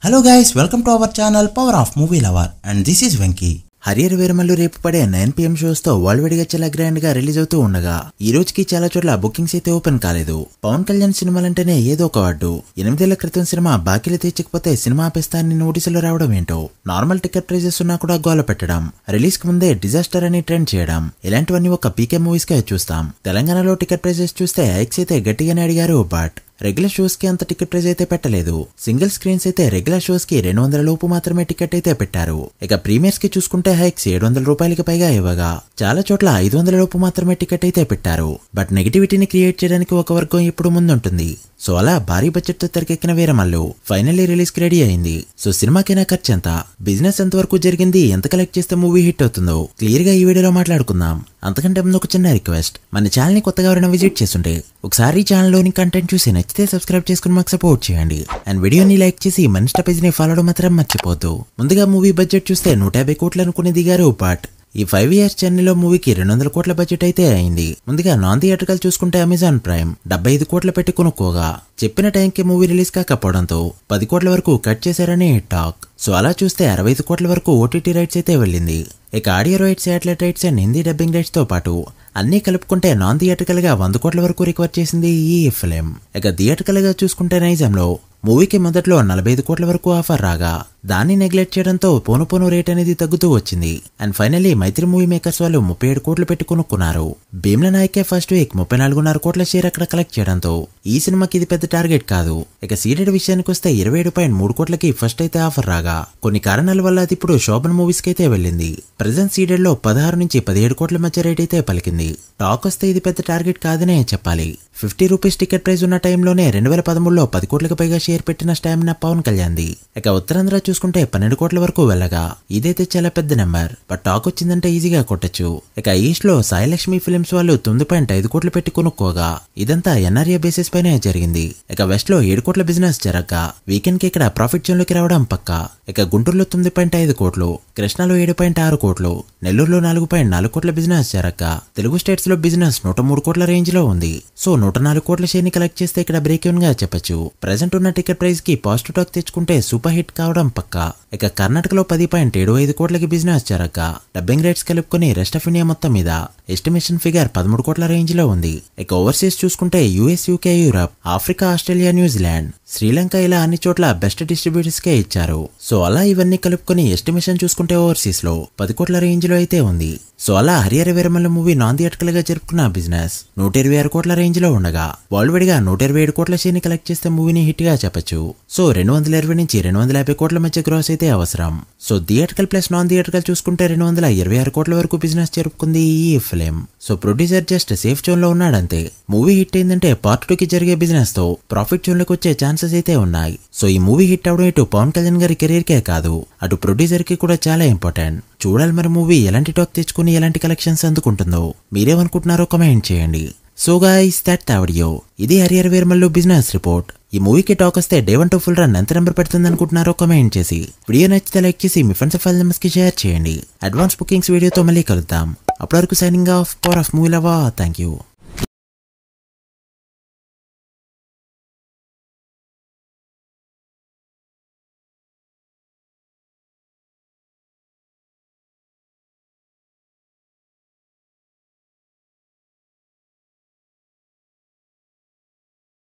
Hello guys, welcome to our channel Power of Movie Lover and this is Venki. Harrier Veeramallu రేపు పడే 9 PM shows తో world wide గా చాలా grand గా release అవుతూ ఉండగా ఈ రోజుకి చాలా చోట్ల బుకింగ్స్ అయితే ఓపెన్ కాలేదు. పవన్ కళ్యాణ్ సినిమాలంటేనే ఏదో ఒక అడ్డు. 8 ఏళ్ల క్రితం సినిమా బాకీలు తీర్చకపోతే సినిమా ఆపేస్తానని నోటీసులు రావడం ఏంటో, నార్మల్ టికెట్ ప్రైజెస్ ఉన్నా కూడా గోల పెట్టడం, రిలీజ్ కి ముందే డిజాస్టర్ అని ట్రెండ్ చేయడం, ఇలాంటివన్నీ ఒక పీకే మూవీస్ గా చూస్తాం. తెలంగాణలో టికెట్ ప్రైజెస్ చూస్తే హైక్స్ అయితే గట్టిగానే అడిగారు, బట్ రెగ్యులర్ షోస్ కి అంత టికెట్ ప్రైజ్ అయితే పెట్టలేదు. సింగిల్ స్క్రీన్స్ అయితే రెగ్యులర్ షోస్ కి 200 లోపు మాత్రమే టికెట్ అయితే పెట్టారు. ఇక ప్రీమియర్స్ కి చూసుకుంటే హైక్స్ 700 రూపాయలకి పైగా ఇవ్వగా చాలా చోట్ల 500 లోపు మాత్రమే టికెట్ అయితే పెట్టారు. బట్ నెగిటివిటీని క్రియేట్ చేయడానికి ఒక వర్గం ఇప్పుడు ముందుంటుంది. సో అలా భారీ బడ్జెట్ తో తెరకెక్కిన వీరమల్లు ఫైనల్లీ రిలీజ్ కి రెడీ అయింది. సో సినిమాకైనా ఖర్చు ఎంత, బిజినెస్ ఎంత వరకు జరిగింది, ఎంత కలెక్ట్ చేస్తే మూవీ హిట్ అవుతుందో క్లియర్ గా ఈ వీడియోలో మాట్లాడుకుందాం. అంతకంటే ముందు ఒక చిన్న రిక్వెస్ట్, మన ఛానల్ ని కొత్తగా ఎవరైనా విజిట్ చేస్తుంటే ఒకసారి ఛానల్ లోని కంటెంట్ చూసి నచ్చితే సబ్స్క్రైబ్ చేసుకుని మాకు సపోర్ట్ చేయండి. అండ్ వీడియోని లైక్ చేసి మన ఇన్స్టా పేజ్ ని ఫాలో మాత్రం మర్చిపోద్దు. ముందుగా మూవీ బడ్జెట్ చూస్తే 150 కోట్లు అనుకుని దిగారు, బట్ ఈ 5 ఇయర్స్ జర్నీలో మూవీకి 200 కోట్ల బడ్జెట్ అయితే అయింది. ముందుగా నాన్ థియేట్రికల్ చూసుకుంటే అమెజాన్ ప్రైమ్ 75 కోట్ల పెట్టి కొనుక్కోగా చెప్పిన టైంకి మూవీ రిలీజ్ కాకపోవడంతో 10 కోట్ల వరకు కట్ చేశారని టాక్. సో అలా చూస్తే 65 కోట్ల వరకు ఓటీటీ రైట్స్ అయితే వెళ్ళింది. ఇక audio rights, satellite rights and Hindi dubbing rights తో పాటు అన్ని కలుపుకుంటే నాన్ థియేట్రికల్ గా 100 కోట్ల వరకు రికవర్ చేసింది ఈ ఫిలిం. ఇక థియేట్రికల్ గా చూసుకుంటే నైజాంలో మూవీకి మొదట్లో 45 కోట్ల వరకు ఆఫర్ రాగా దాన్ని నెగ్లెక్ట్ చేయడంతో పోను రేట్ అనేది తగ్గుతూ వచ్చింది. And finally Mythri movie makers వాళ్ళు 37 కోట్లు పెట్టి కొనుక్కున్నారు. భీమ్ల నాయకే ఫస్ట్ వీక్ 34.5 కోట్ల షేర్ అక్కడ కలెక్ట్ చేయడంతో ఈ సినిమాకి ఇది పెద్ద టార్గెట్ కాదు. ఇక సీడెడ్ విషయానికి వస్తే 27.3 కోట్లకి ఫస్ట్ అయితే ఆఫర్ రాగా కొన్ని కారణాల వల్ల అది ఇప్పుడు శోభన్ మూవీస్ కి అయితే వెళ్ళింది. ప్రెజెంట్ సీడెడ్ లో 16 నుంచి 17 కోట్ల మధ్య రేట్ అయితే పలికింది. టాక్ వస్తే ఇది పెద్ద టార్గెట్ కాదనే చెప్పాలి. 50 రూపీస్ టికెట్ ప్రైస్ ఉన్న టైంలోనే 2013లో 10 కోట్లకు పైగా షేర్ పెట్టిన స్టామినా పవన్ కళ్యాణ్ది. ఇక ఉత్తరాంధ్ర చూసుకుంటే 12 కోట్ల వరకు వెళ్ళగా ఇదైతే చాలా పెద్ద నెంబర్, బట్ టాక్ వచ్చిందంటే ఈజీగా కొట్టచ్చు. ఇక ఈస్ట్ లో సాయిలక్ష్మి ఫిలిమ్స్ వాళ్ళు 9.5 కోట్లు పెట్టి కొనుక్కోగా ఇదంతా ఎన్ఆర్ఏ బేసిస్ పైనే జరిగింది. ఇక వెస్ట్ లో 7 కోట్ల బిజినెస్ జరగగా వీకెండ్ కి ఇక్కడ ప్రాఫిట్ జోన్ లోకి రావడం పక్కా. ఇక గుంటూరులో 9.5 కోట్లు, కృష్ణాలో 7.6 కోట్లు, నెల్లూరులో 4.4 కోట్ల బిజినెస్ జరగగా తెలుగు స్టేట్స్ లో బిజినెస్ 103 కోట్ల రేంజ్ లో ఉంది. సో 104 కోట్ల షేర్ ని కలెక్ట్ చేస్తే ఇక్కడ బ్రేక్ ఈవెన్ గా చెప్పొచ్చు. ప్రెజెంట్ ఉన్న టికెట్ ప్రైస్ కి పాజిటివ్ టాక్ తెచ్చుకుంటే సూపర్ హిట్ కావడం పక్కా. ఇక కర్ణాటకలో 10.75 కోట్లకి బిజినెస్ జరగగా డబ్బింగ్ రైట్స్ కలుపుకొని రెస్ట్ ఆఫ్ ఇండియా మొత్తం మీద ఎస్టిమేషన్ ఫిగర్ 13 కోట్ల రేంజ్ లో ఉంది. ఇక ఓవర్సీస్ చూసుకుంటే US, UK, Europe, Africa, Australia, New Zealand, Sri Lanka ఇలా అన్ని చోట్ల బెస్ట్ డిస్ట్రిబ్యూటర్స్ కే ఇచ్చారు. సో అలా ఇవన్నీ కలుపుకొని ఎస్టిమేషన్ చూసుకుంటే ఓవర్సీస్ లో 10 కోట్ల రేంజ్ లో అయితే ఉంది. సో అలా Harrier Veeramallu movie non theatrical గా జరుపుకున్న బిజినెస్ 126 కోట్ల రేంజ్ లో ఉండగా వరల్డ్ వైడ్ గా 127 కోట్ల షేర్ ని కలెక్ట్ చేస్తే మూవీని హిట్ గా చెప్పొచ్చు. సో 220 నుంచి 250 కోట్ల మధ్య గ్రాస్ అయితే అవసరం. So theatrical plus non theatrical చూసుకుంటే 226 కోట్ల వరకు బిజినెస్ జరుపుకుంది ఈ film. So producer just safe zone లో ఉన్నాడంతే. మూవీ హిట్ అయిందంటే పార్ట్ 2 కి జరిగే బిజినెస్ తో ప్రాఫిట్ జోన్ లోకి వచ్చే ఛాన్సెస్ అయితే ఉన్నాయి. సో ఈ మూవీ హిట్ అవడం ఇటు పవన్ కళ్యాణ్ గారి కెరీర్ కే కాదు, అటు ప్రొడ్యూసర్ కి కూడా చాలా ఇంపార్టెంట్. చూడాలి మరి మూవీ ఎలాంటి టాక్ తెచ్చుకుని ఎలాంటి కలెక్షన్స్ అందుకుంటుందో. మీరేమనుకుంటున్నారో కమెంట్ చేయండి. So guys, that video. ఇది హరియర్ వీరమల్లు బిజినెస్ రిపోర్ట్. ఈ మూవీకి టాక్ వస్తే డే 1 to ఫుల్ రన్ ఎంత నెంబర్ పెడుతుంది అనుకుంటున్నారో కమెంట్ చేసి వీడియో నచ్చితే లైక్ చేసి మీ ఫ్రెండ్స్ ఫైల్ నెంబర్స్ కి షేర్ చేయండి. అడ్వాన్స్ బుకింగ్స్ వీడియోతో మళ్ళీ కలుద్దాం. అప్పటి వరకు signing off, power of movie lover. Thank you.